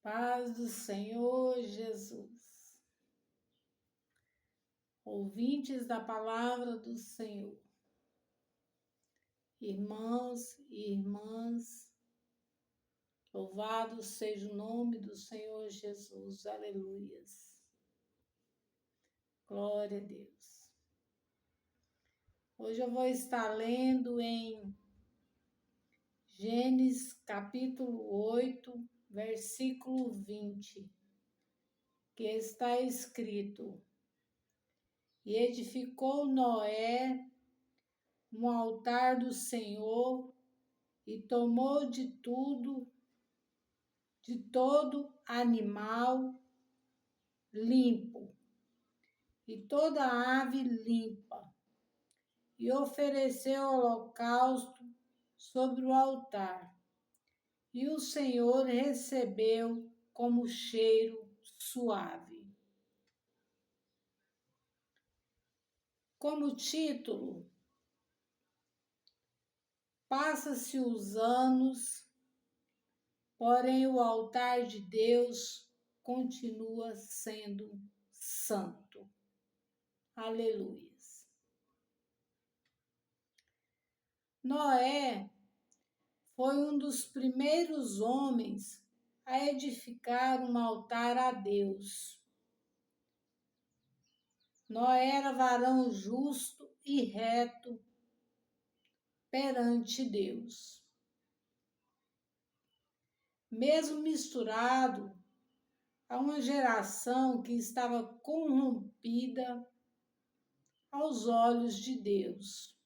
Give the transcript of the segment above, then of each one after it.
Paz do Senhor Jesus, ouvintes da palavra do Senhor, irmãos e irmãs, louvado seja o nome do Senhor Jesus, aleluias, glória a Deus. Hoje eu vou estar lendo em Gênesis capítulo 8, versículo 20, que está escrito: E edificou Noé um altar do Senhor e tomou de todo animal limpo e toda ave limpa, e ofereceu holocausto sobre o altar. E o Senhor recebeu como cheiro suave. Como título, passa-se os anos, porém o altar de Deus continua sendo santo. Aleluia. Noé foi um dos primeiros homens a edificar um altar a Deus. Noé era varão justo e reto perante Deus. Mesmo misturado a uma geração que estava corrompida aos olhos de Deus.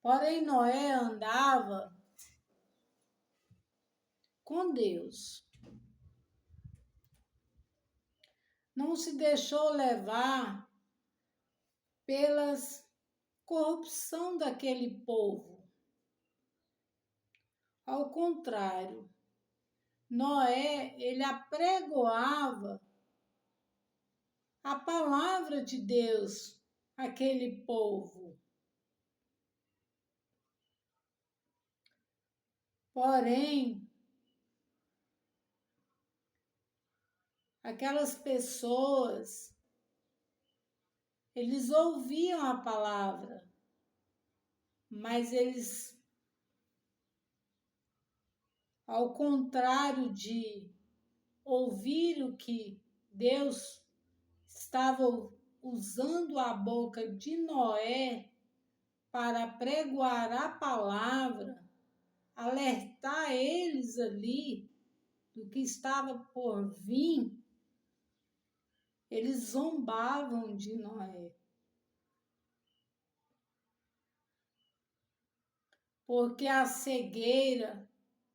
Porém, Noé andava com Deus. Não se deixou levar pela corrupção daquele povo. Ao contrário, Noé, ele apregoava a palavra de Deus àquele povo. Porém, aquelas pessoas, eles ouviam a palavra, mas eles, ao contrário de ouvir o que Deus estava usando a boca de Noé para pregoar a palavra, alertar eles ali do que estava por vir, eles zombavam de Noé. Porque a cegueira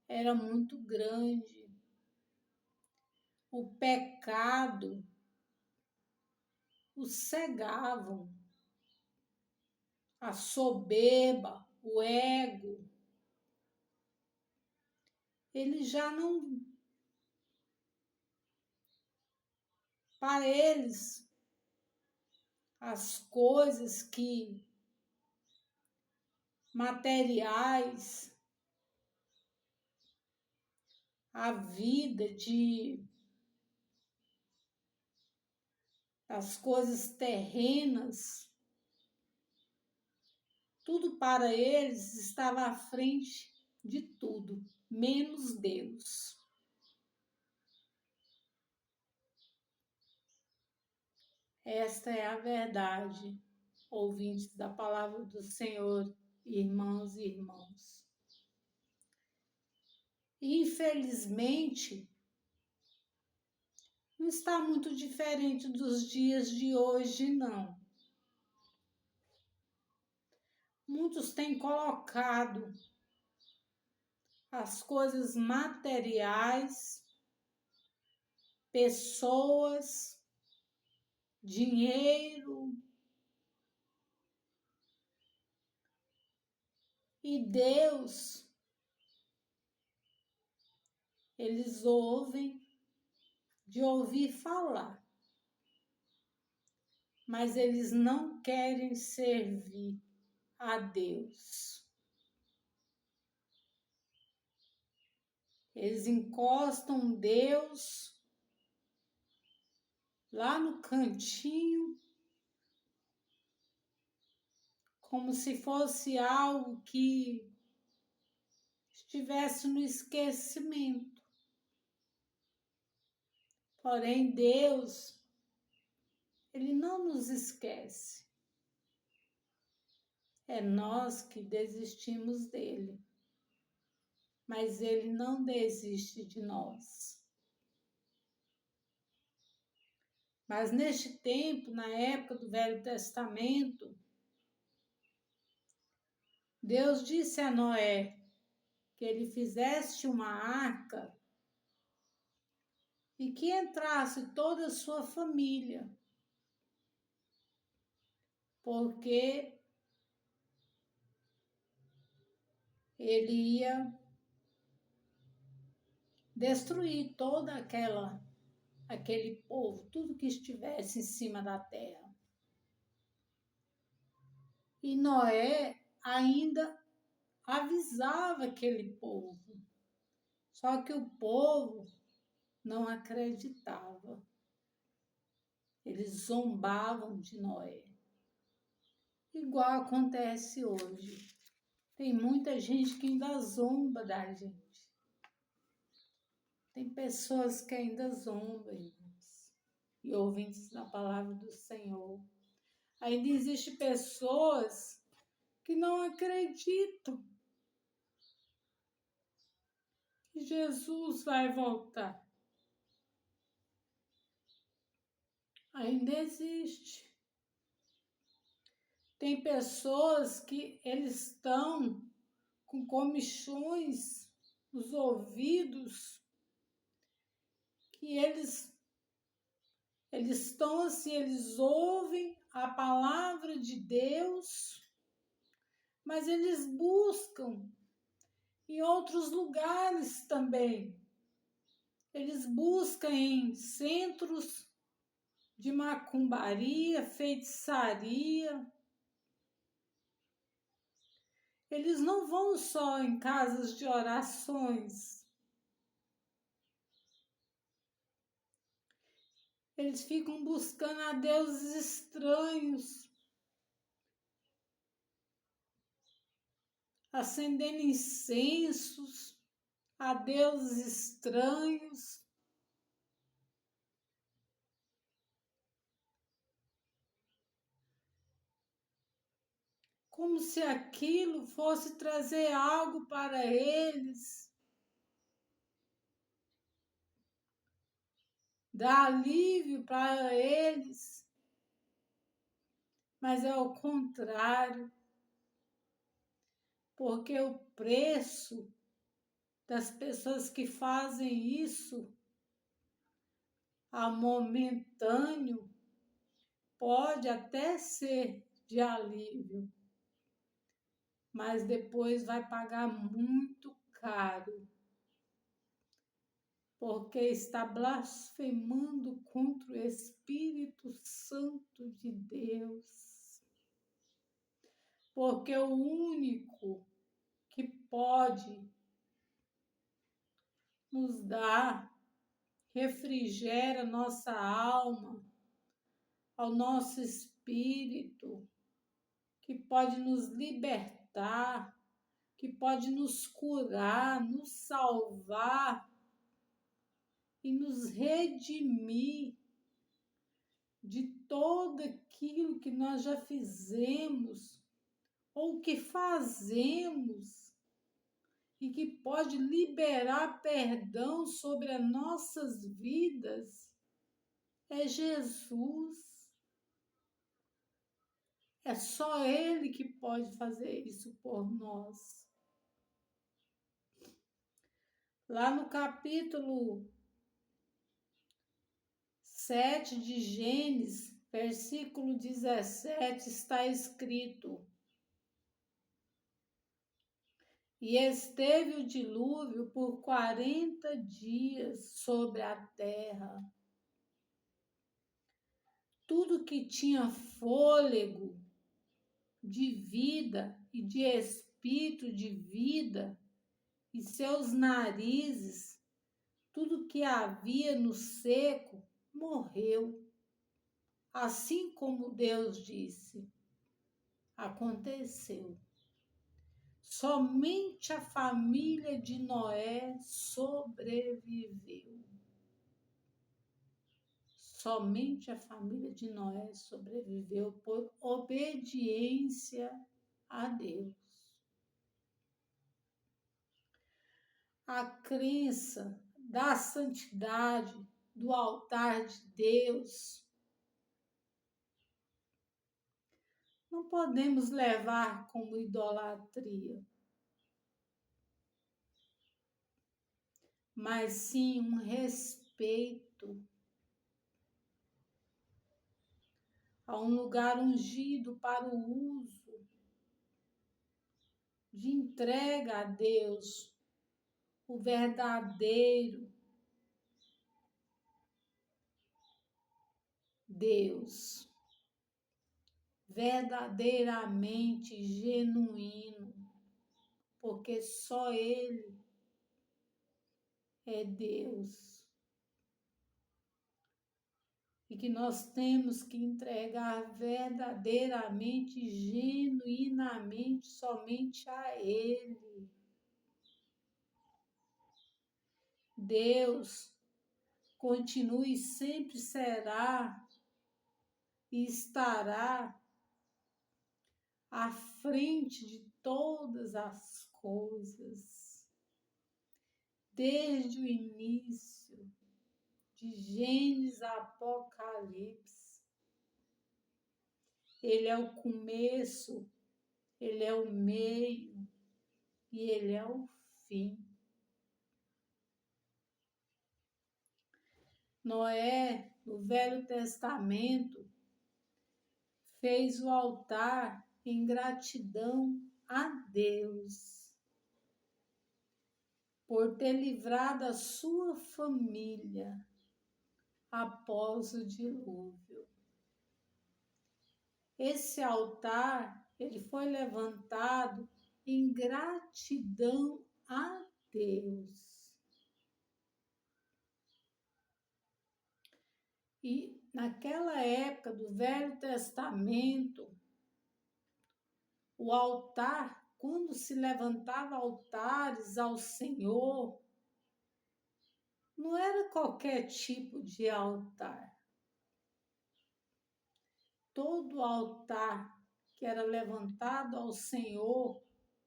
era muito grande. O pecado os cegavam. A soberba, o ego. Eles já não... Para eles, as coisas que materiais, a vida as coisas terrenas, tudo para eles estava à frente de tudo, menos Deus. Esta é a verdade, ouvintes da palavra do Senhor, irmãos e irmãos. Infelizmente, não está muito diferente dos dias de hoje, não. Muitos têm colocado as coisas materiais, pessoas, dinheiro e Deus. Eles ouvem de ouvir falar, mas eles não querem servir a Deus. Eles encostam Deus lá no cantinho, como se fosse algo que estivesse no esquecimento. Porém, Deus, Ele não nos esquece. É nós que desistimos dele. Mas Ele não desiste de nós. Mas neste tempo, na época do Velho Testamento, Deus disse a Noé que ele fizesse uma arca e que entrasse toda a sua família, porque ele ia destruir toda aquele povo, tudo que estivesse em cima da terra. E Noé ainda avisava aquele povo, só que o povo não acreditava. Eles zombavam de Noé. Igual acontece hoje. Tem muita gente que ainda zomba da gente. Tem pessoas que ainda zombam, irmãos, e ouvintes da palavra do Senhor. Ainda existem pessoas que não acreditam que Jesus vai voltar. Ainda existe. Tem pessoas que eles estão com comichões nos ouvidos, que eles estão assim, eles ouvem a palavra de Deus, mas eles buscam em outros lugares também. Eles buscam em centros de macumbaria, feitiçaria. Eles não vão só em casas de orações. Eles ficam buscando a deuses estranhos, acendendo incensos a deuses estranhos. Como se aquilo fosse trazer algo para eles, dar alívio para eles, mas é o contrário, porque o preço das pessoas que fazem isso a momentâneo pode até ser de alívio, mas depois vai pagar muito caro, porque está blasfemando contra o Espírito Santo de Deus. Porque o único que pode nos dar refrigera a nossa alma, ao nosso espírito, que pode nos libertar, que pode nos curar, nos salvar e nos redimir de todo aquilo que nós já fizemos ou que fazemos e que pode liberar perdão sobre as nossas vidas, é Jesus. É só Ele que pode fazer isso por nós. Lá no capítulo 7 de Gênesis, versículo 17, está escrito: E esteve o dilúvio por 40 dias sobre a terra. Tudo que tinha fôlego de vida e de espírito de vida e seus narizes, tudo que havia no seco, morreu. Assim como Deus disse, aconteceu. Somente a família de Noé sobreviveu. Somente a família de Noé sobreviveu por obediência a Deus. A crença da santidade do altar de Deus não podemos levar como idolatria, mas sim um respeito a um lugar ungido para o uso de entrega a Deus, o verdadeiro Deus, verdadeiramente genuíno, porque só Ele é Deus. E que nós temos que entregar verdadeiramente, genuinamente, somente a Ele. Deus continue e sempre será e estará à frente de todas as coisas, desde o início, de Gênesis a Apocalipse. Ele é o começo, Ele é o meio e Ele é o fim. Noé, no Velho Testamento, fez o altar em gratidão a Deus por ter livrado a sua família após o dilúvio. Esse altar, ele foi levantado em gratidão a Deus. E naquela época do Velho Testamento, o altar, quando se levantava altares ao Senhor, não era qualquer tipo de altar. Todo altar que era levantado ao Senhor,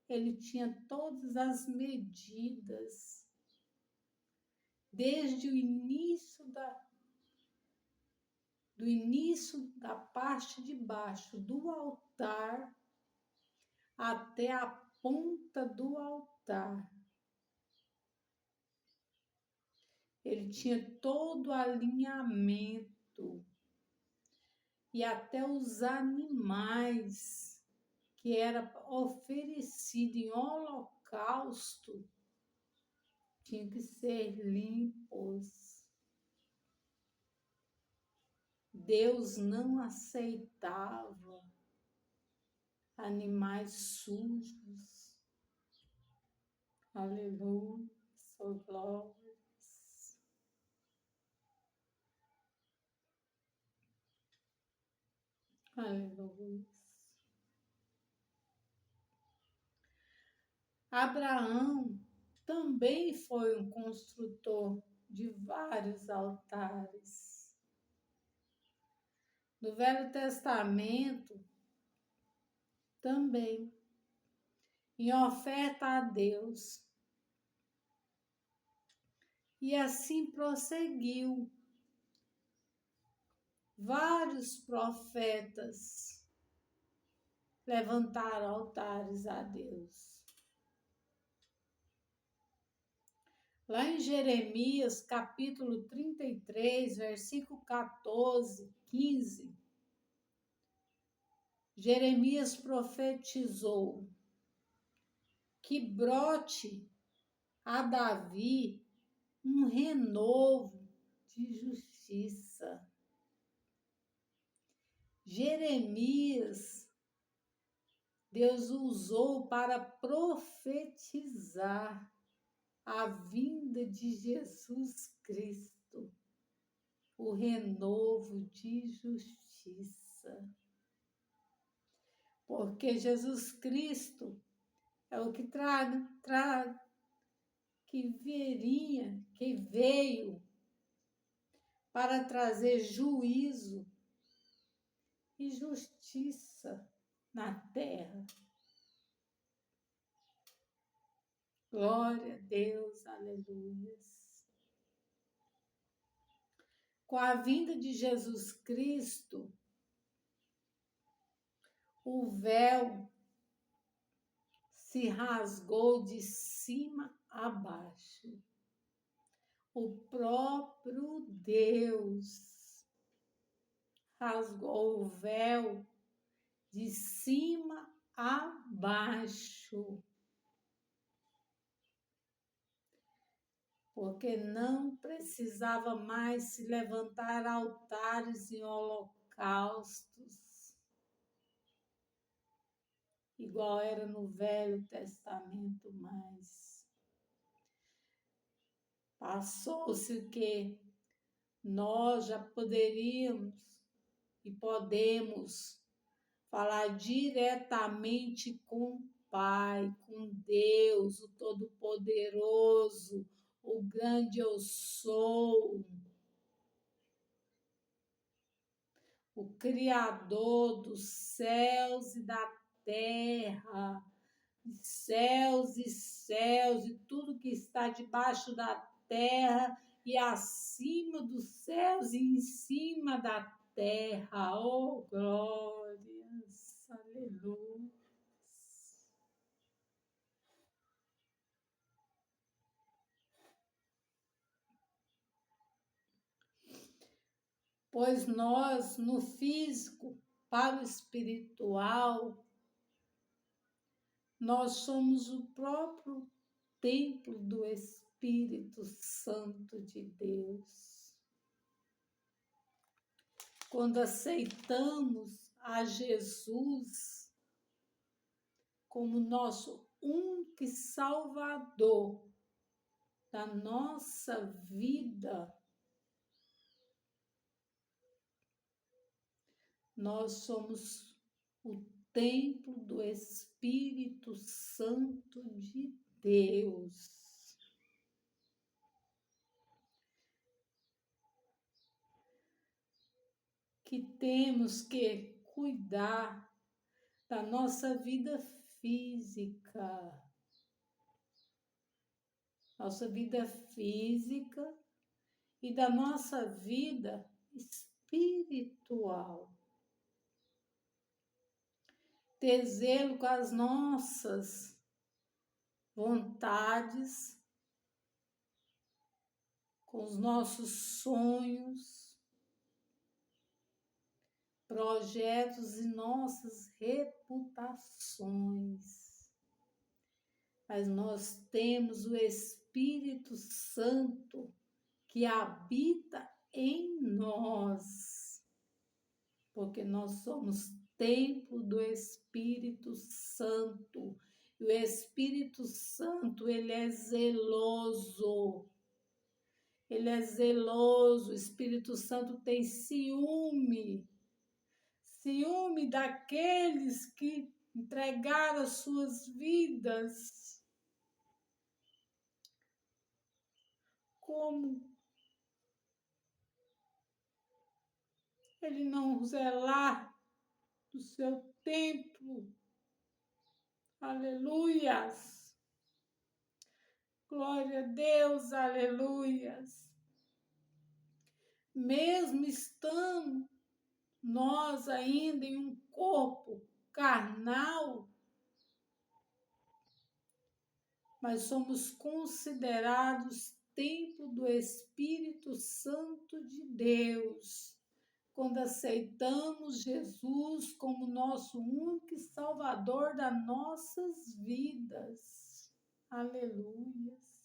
ele tinha todas as medidas, desde o início da parte de baixo do altar até a ponta do altar. Ele tinha todo o alinhamento e até os animais que era oferecido em holocausto tinham que ser limpos. Deus não aceitava animais sujos. Aleluia, sou glória. Aleluia. Abraão também foi um construtor de vários altares. No Velho Testamento, também, em oferta a Deus. E assim prosseguiu. Vários profetas levantaram altares a Deus. Lá em Jeremias, capítulo 33, versículo 14, 15, Jeremias profetizou que brote a Davi um renovo de justiça. Jeremias, Deus usou para profetizar a vinda de Jesus Cristo, o renovo de justiça. Porque Jesus Cristo é o que que veio para trazer juízo e justiça na terra. Glória a Deus, aleluias. Com a vinda de Jesus Cristo, o véu se rasgou de cima a baixo. O próprio Deus rasgou o véu de cima a baixo. Porque não precisava mais se levantar altares e holocaustos, igual era no Velho Testamento, mas passou-se o que nós já poderíamos e podemos falar diretamente com o Pai, com Deus, o Todo-Poderoso, o grande eu sou, o Criador dos céus e da terra, céus e tudo que está debaixo da terra e acima dos céus e em cima da terra. Oh, glórias, aleluia. Pois nós, no físico, para o espiritual, nós somos o próprio templo do Espírito Santo de Deus. Quando aceitamos a Jesus como nosso único Salvador da nossa vida, nós somos o templo do Espírito Santo de Deus. Que temos que cuidar da nossa vida física. Nossa vida física e da nossa vida espiritual. Ter zelo com as nossas vontades, com os nossos sonhos, projetos e nossas reputações. Mas nós temos o Espírito Santo que habita em nós, porque nós somos templo do Espírito Santo. E o Espírito Santo, ele é zeloso. Ele é zeloso. O Espírito Santo tem ciúme daqueles que entregaram as suas vidas como ele não zelar do seu templo. Aleluias! Glória a Deus, aleluias! Mesmo estando nós ainda em um corpo carnal, mas somos considerados templo do Espírito Santo de Deus, quando aceitamos Jesus como nosso único Salvador das nossas vidas. Aleluias!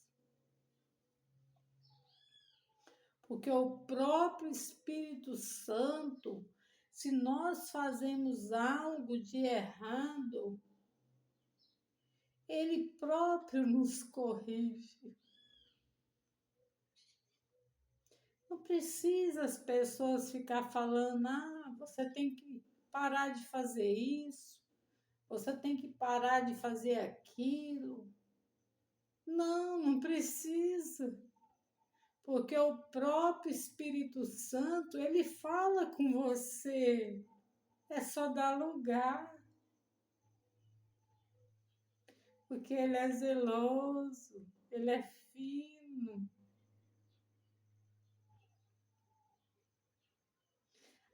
Porque o próprio Espírito Santo, se nós fazemos algo de errado, ele próprio nos corrige. Não precisa as pessoas ficar falando, você tem que parar de fazer isso, você tem que parar de fazer aquilo. Não, não precisa. Porque o próprio Espírito Santo, ele fala com você. É só dar lugar. Porque ele é zeloso, ele é fino.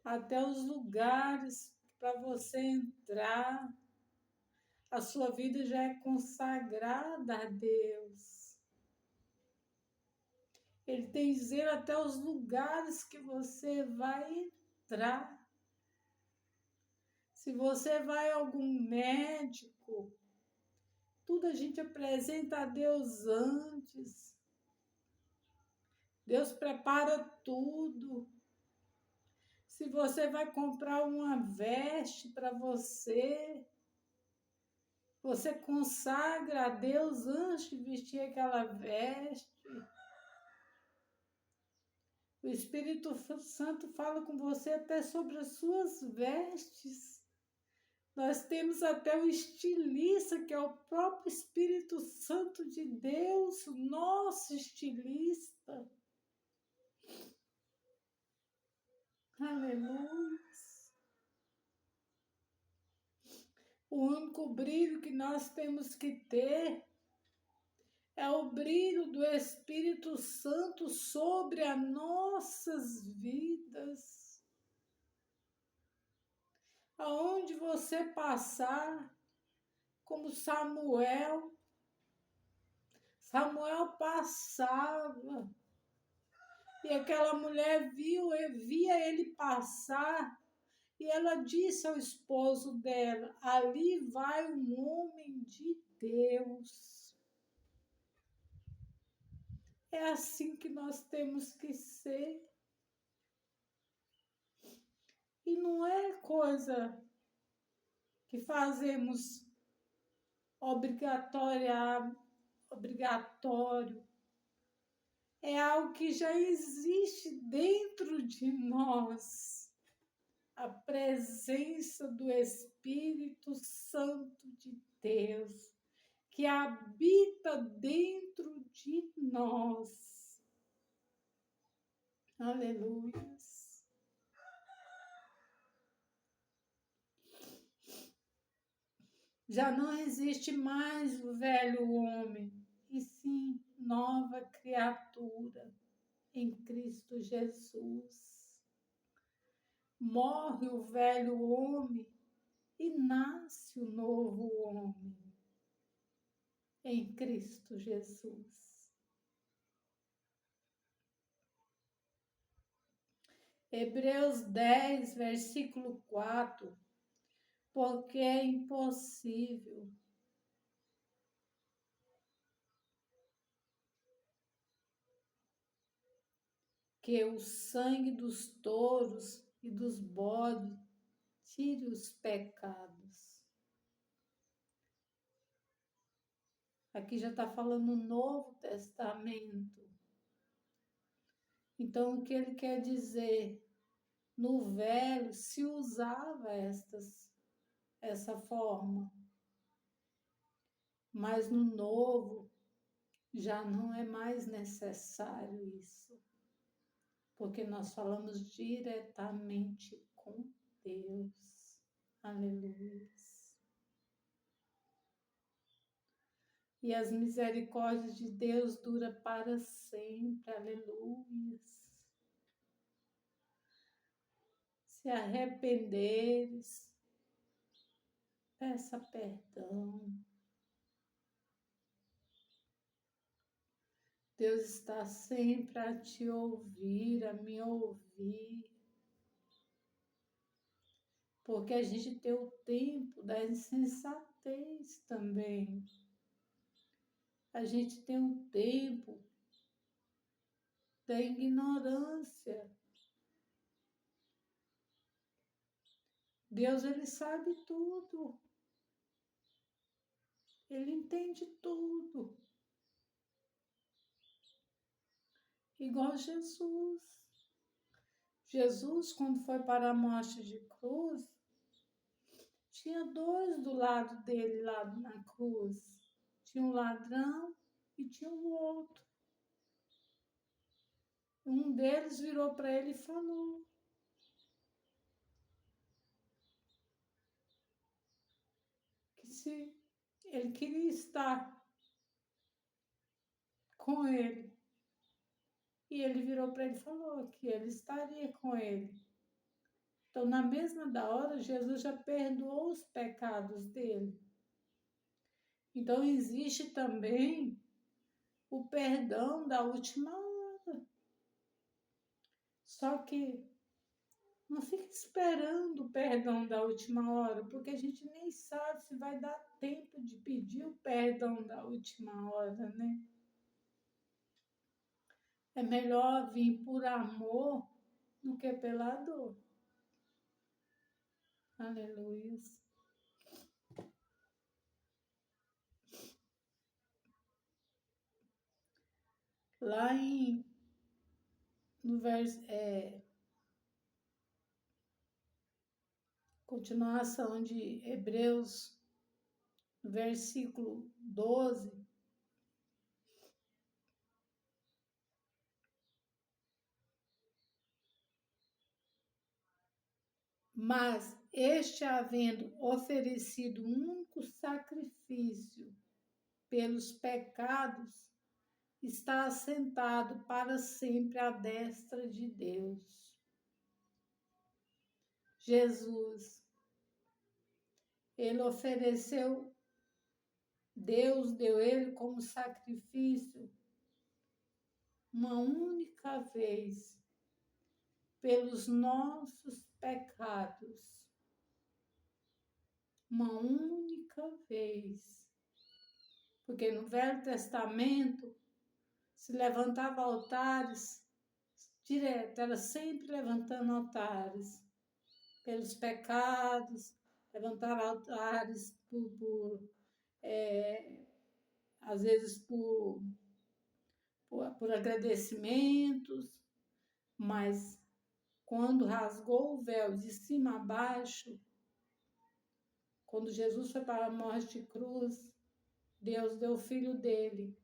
Até os lugares para você entrar, a sua vida já é consagrada a Deus. Ele tem zelo até os lugares que você vai entrar. Se você vai a algum médico, tudo a gente apresenta a Deus antes. Deus prepara tudo. Se você vai comprar uma veste para você, você consagra a Deus antes de vestir aquela veste. O Espírito Santo fala com você até sobre as suas vestes. Nós temos até o estilista, que é o próprio Espírito Santo de Deus, o nosso estilista. Aleluia. O único brilho que nós temos que ter é o brilho do Espírito Santo sobre as nossas vidas. Aonde você passar, como Samuel passava, e aquela mulher via ele passar, e ela disse ao esposo dela: ali vai um homem de Deus. É assim que nós temos que ser. E não é coisa que fazemos obrigatório. É algo que já existe dentro de nós. A presença do Espírito Santo de Deus, que habita dentro de nós. Aleluia. Já não existe mais o velho homem, e sim nova criatura em Cristo Jesus. Morre o velho homem e nasce o novo homem em Cristo Jesus. Hebreus 10, versículo 4. Porque é impossível que o sangue dos touros e dos bodes tire os pecados. Aqui já está falando o Novo Testamento. Então, o que ele quer dizer? No Velho se usava essa forma, mas no Novo já não é mais necessário isso, porque nós falamos diretamente com Deus. Aleluia. E as misericórdias de Deus duram para sempre. Aleluia. Se arrependeres, peça perdão. Deus está sempre a te ouvir, a me ouvir. Porque a gente tem o tempo da insensatez também. A gente tem o tempo da ignorância. Deus, ele sabe tudo. Ele entende tudo. Igual Jesus. Jesus, quando foi para a morte de cruz, tinha dois do lado dele, lá na cruz. Tinha um ladrão e tinha o outro. Um deles virou para ele e falou que se ele queria estar com ele. E ele virou para ele e falou que ele estaria com ele. Então, na mesma da hora, Jesus já perdoou os pecados dele. Então, existe também o perdão da última hora. Só que não fica esperando o perdão da última hora, porque a gente nem sabe se vai dar tempo de pedir o perdão da última hora, né? É melhor vir por amor do que pela dor. Aleluia. Lá no verso, continuação de Hebreus, no versículo 12, mas este, havendo oferecido um único sacrifício pelos pecados, está assentado para sempre à destra de Deus. Jesus, ele ofereceu, Deus deu ele como sacrifício uma única vez pelos nossos pecados. Uma única vez. Porque no Velho Testamento se levantava altares direto, era sempre levantando altares pelos pecados, levantar altares às vezes por agradecimentos, mas quando rasgou o véu de cima a baixo, quando Jesus foi para a morte de cruz, Deus deu o filho dele.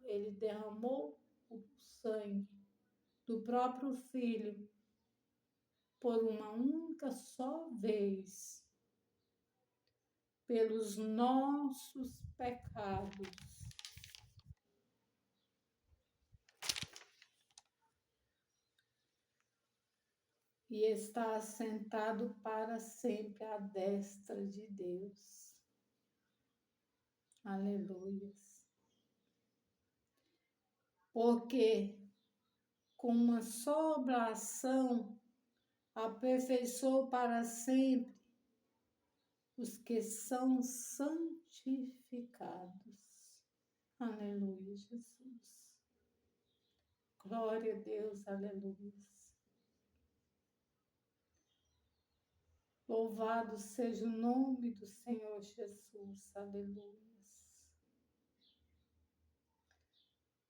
Ele derramou o sangue do próprio filho por uma única só vez, pelos nossos pecados. E está assentado para sempre à destra de Deus. Aleluia. Porque com uma só oblação aperfeiçoou para sempre os que são santificados. Aleluia, Jesus. Glória a Deus, aleluia. Louvado seja o nome do Senhor Jesus, aleluia.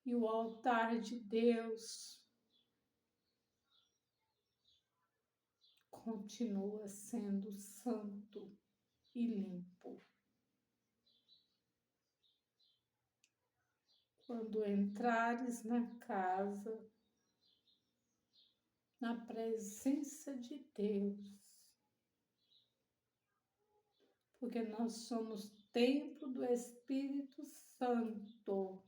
E o altar de Deus continua sendo santo e limpo. Quando entrares na casa, na presença de Deus, porque nós somos templo do Espírito Santo.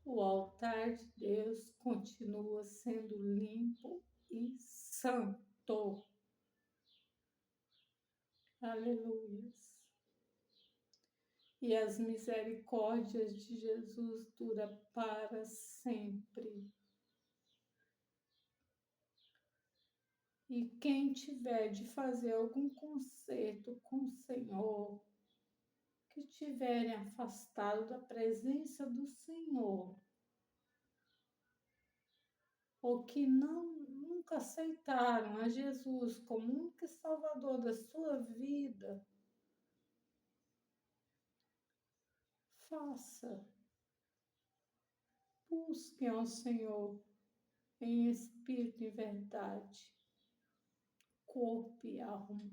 O altar de Deus continua sendo limpo e santo. Aleluia. E as misericórdias de Jesus duram para sempre. E quem tiver de fazer algum conserto com o Senhor, que estiverem afastados da presença do Senhor, ou que não nunca aceitaram a Jesus como único Salvador da sua vida, faça. Busquem ao Senhor em espírito e verdade, corpo e alma.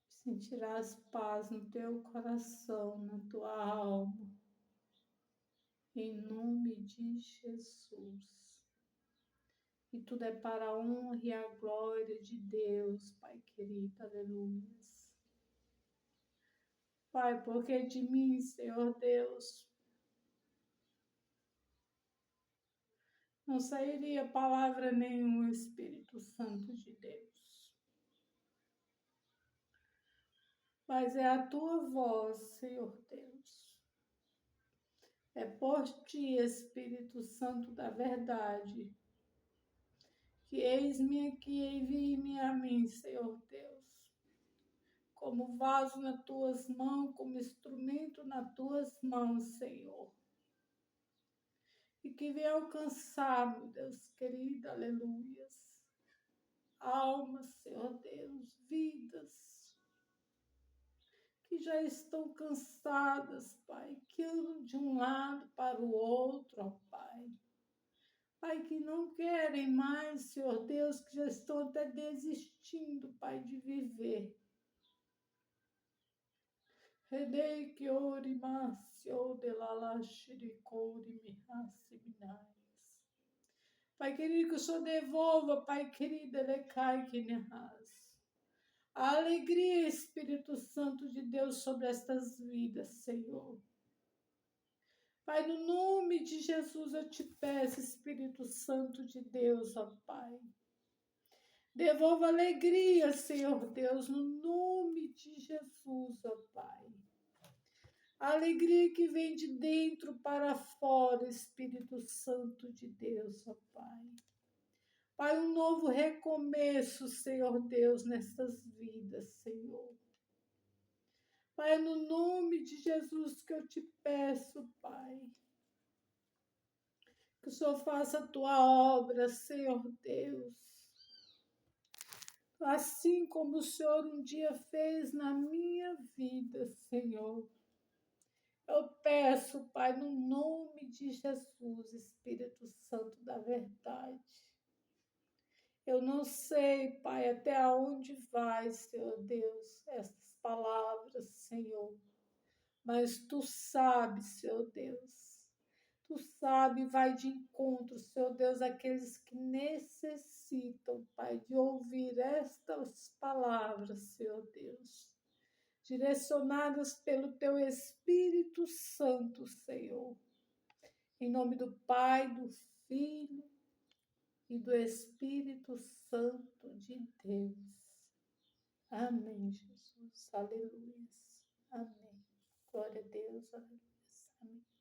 Sentirás paz no teu coração, na tua alma, em nome de Jesus. E tudo é para a honra e a glória de Deus, Pai querido, aleluia. Pai, porque de mim, Senhor Deus, não sairia palavra nenhuma, Espírito Santo de Deus. Mas é a tua voz, Senhor Deus. É por ti, Espírito Santo da verdade, que eis-me aqui, envie-me a mim, Senhor Deus, como vaso nas tuas mãos, como instrumento nas tuas mãos, Senhor. E que venha alcançar, meu Deus querido, aleluias, almas, Senhor Deus, vidas que já estão cansadas, Pai, que andam de um lado para o outro, ó Pai. Pai, que não querem mais, Senhor Deus, que já estão até desistindo, Pai, de viver. Redei que ori masio de lalashiricori mihasiminais. Pai querido, que o Senhor devolva, Pai querido, elecai que nehas. A alegria, Espírito Santo de Deus, sobre estas vidas, Senhor. Pai, no nome de Jesus eu te peço, Espírito Santo de Deus, ó Pai. Devolva alegria, Senhor Deus, no nome de Jesus, ó Pai. A alegria que vem de dentro para fora, Espírito Santo de Deus, ó Pai. Pai, um novo recomeço, Senhor Deus, nestas vidas, Senhor. Pai, é no nome de Jesus que eu te peço, Pai, que o Senhor faça a tua obra, Senhor Deus, assim como o Senhor um dia fez na minha vida, Senhor. Eu peço, Pai, no nome de Jesus, Espírito Santo da verdade. Eu não sei, Pai, até onde vai, Senhor Deus, essas palavras, Senhor. Mas Tu sabes, Senhor Deus. Tu sabes, vai de encontro, Senhor Deus, àqueles que necessitam, Pai, de ouvir estas palavras, Senhor Deus. Direcionadas pelo Teu Espírito Santo, Senhor. Em nome do Pai, do Filho e do Espírito Santo de Deus. Amém, Jesus. Aleluia. Amém. Glória a Deus. Aleluia. Amém.